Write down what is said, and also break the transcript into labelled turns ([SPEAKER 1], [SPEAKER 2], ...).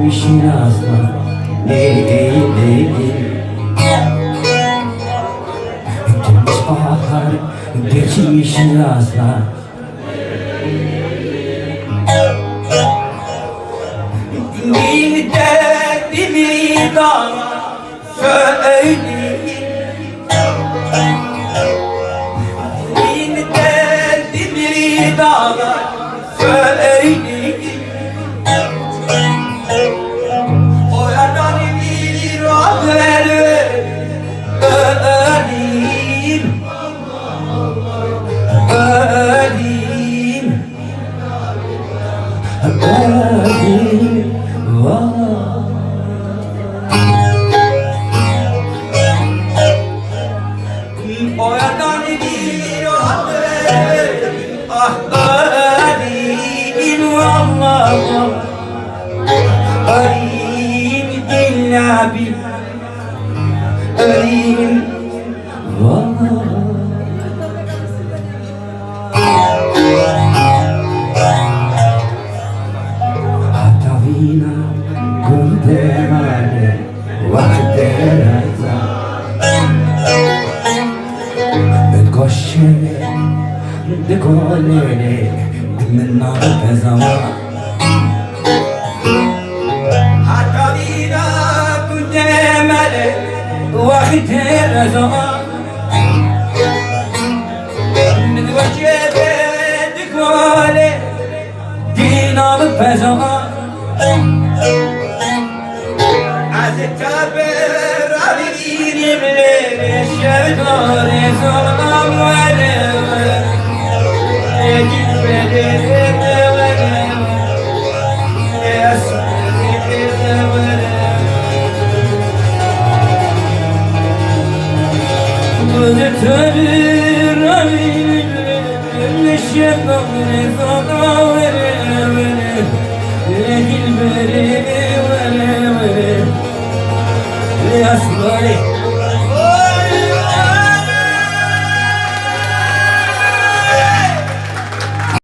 [SPEAKER 1] Geçmişin asla değil. Gelmiş bahar, geçmişin asla. Bir derdimi daha söyleyeyim. Bir derdimi daha söyleyeyim. O yerden bir haber öleyim. Öleyim. Öleyim. O yerden bir haber öleyim. Vallahi öleyim illa bir öleyim vallahi. Hatavina göndermale vaktereza et koşene de kolene dinna pezama. Hatavina göndermale vaktereza et koşene de kolene dinna pezama. Azetaber abirim le şevdar ezanam vere gitmede vere esmede vere Azetaber abirim le şevdar ezanam vere Gitmede vere Asmari